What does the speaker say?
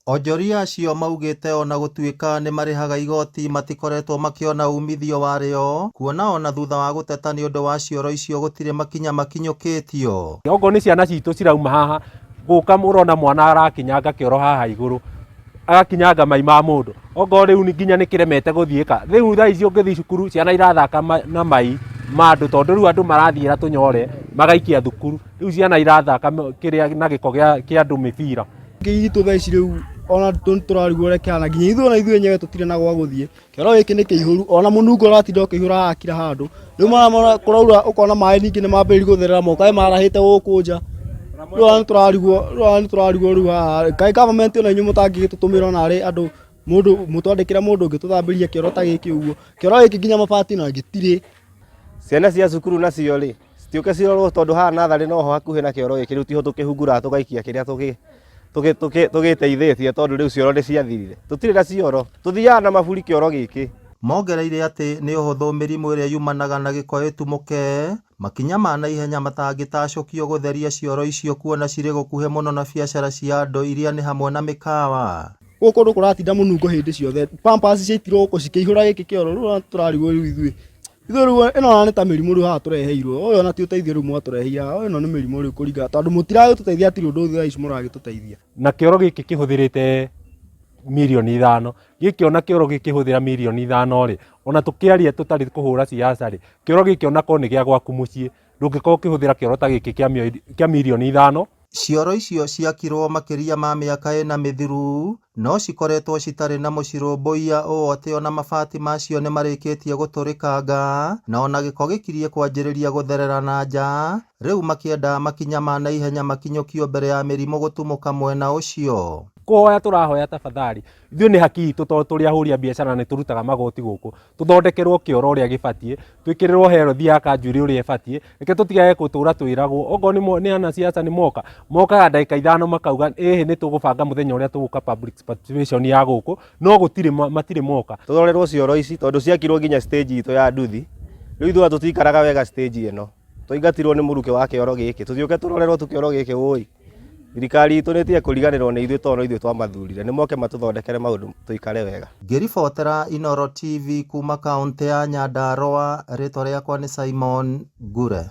Onjoria acio maugĩte ona gũtuĩka nĩ marĩhaga igoti matikoretwo makĩona umithio warĩo, kuona ona thutha wa gũteta nĩ ũndũ wa cioro icio gũtirĩ makinya makinyũkĩtio. Ogo nĩ ciana citũ cirauma haha gũka mũrona mwana arakinyanga kĩoro haha igũrũ agakinyanga mai ma mũndũ. Ogo rĩu nginya nĩ kĩremete gũthiĩka. Rĩu thaa ici ũngĩthiĩ cukuru ciana irathaka na mai ma andũ tondũ rĩu andũ marathiĩra tũnyore magaikia thukuru. Rĩu ciana irathaka kĩrĩa na gĩko kĩa andũ mĩbira. Gĩitũ thaa ici rĩu ona tũrarigwo ũrĩa kĩhana nginya ithuĩ ona ithuĩ nyewe tũtirĩ na gwa gũthiĩ. Kĩoro gĩkĩ nĩ kĩihũru ona mũnungo ũratinda ũkĩihũra haha kira handũ. Rĩu mara kũraura ũkona maĩ ningĩ nĩ mambĩrĩria gũtherera moka marahĩte gũkũ nja. Rĩu nĩ tũrarigwo rĩu haha kaĩ government ona inyuĩ mũtangĩgĩtũtũmĩra ona arĩ andũ mũndũ mũtwandĩkĩra mũndũ ũngĩ tũthambĩria kĩoro ta gĩkĩ ũguo. Kĩoro gĩkĩ nginya mabati na gĩtirĩ. Ciana cia cukuru nacio rĩ citiũke cirorwo tondũ haha natharĩ noho hakuhĩ na kĩoro gĩkĩ rĩu tiho tũkĩhungura tũgaikia kĩrĩa tũgĩteithĩtie tondũ rĩu cioro nĩ ciathirire. Tũtirĩ na cioro tũthiaga na maburi kĩoro gĩkĩ. Mongereire atĩ nĩ ũhũthũ mĩrimũ ĩrĩa yumanaga na gĩko ĩtumũke, makinya ma naihenya matangĩtacũkio gũtheria cioro icio kuona cirĩ gũkuhĩ mũno na biacara cia andũ iria nĩ hamwe na mĩkawa. Gũkũ ndũ kũratinda mũnungo hĩndĩ ciothe. Pampers ciaitirwo gũkũ cikĩihũra gĩkĩ kĩoro rĩu tũrarigwo rĩu ithuĩ. Ithuĩ rĩu ĩno nĩ ta mĩrimũ rĩu haha tũreheirwo. Ũyũ ona ti ũteithio rĩu mwatũreheire haha. Ĩno nĩ mĩrimũ rĩu kũringa tondũ mũtiragĩtũteithia atirĩ ũndũ thaa ici mũragĩtũteithia. Na kĩoro gĩkĩ kĩhũthĩrĩte mirioni 5. Gĩkĩ ona kĩoro gĩkĩhũthĩra mirioni 5 rĩ ona tũkĩaria tũtarĩ kũhũra siasa rĩ kĩoro gĩkĩ ona ko nĩ gĩa gwaku mũciĩ ndũngĩkorwo kĩhũthĩra kĩoro ta gĩkĩ kĩa mirioni 5. Cioro icio ciakirwo makĩria ma mĩaka ĩna mĩthiru no cikoretwo citarĩ na mũcirũmbũiya ũũ atĩ ona mabati macio nĩ marĩkĩtie gũtũrĩkanga na ona gĩko gĩkirie kwanjĩrĩria gũtherera na nja. Rĩu makĩenda makinya ma naihenya makinyũkio mbere ya mĩrimũ gũtumũka mwena ũcio. Kũhoya tũrahoya tafadhali ithuĩ nĩ haki itũ tondũ tũrĩ ahũri a biacara nĩ tũrutaga magoti gũkũ tũthondekerwo kĩoro ũrĩa gĩbatiĩ twĩkĩrĩrwo health ya Kanjuiri ũrĩa ĩbatiĩ reke tũtigage gũtũra twĩragwo ogo nĩ ana siasa nĩ mokaga ndagĩka 5 makauga nĩ tũgũbanga mũthenya ũrĩa tũgũka public participation ya gũkũ no matirĩ moka. Tũrorerwo cioro ici tondũ ciakirwo nginya stage itũ ya nduthi rĩu ithuĩ tũtikaraga wega stage ĩno tũingatirwo nĩ mũrukĩ wa kĩoro gĩkĩ tũthiũke tũrorerwo kĩoro gĩkĩ ũĩ. Thirikari itũ nĩtie kũriganĩrwo nĩ ithuĩ tondũ ithuĩ twamathurire nĩ moke matũthondekere maũndũ tũikare wega. Ngĩribotera Inooro TV kuma kaunti ya Nyandarua, rĩtwa rĩakwa nĩ Simon Ngure.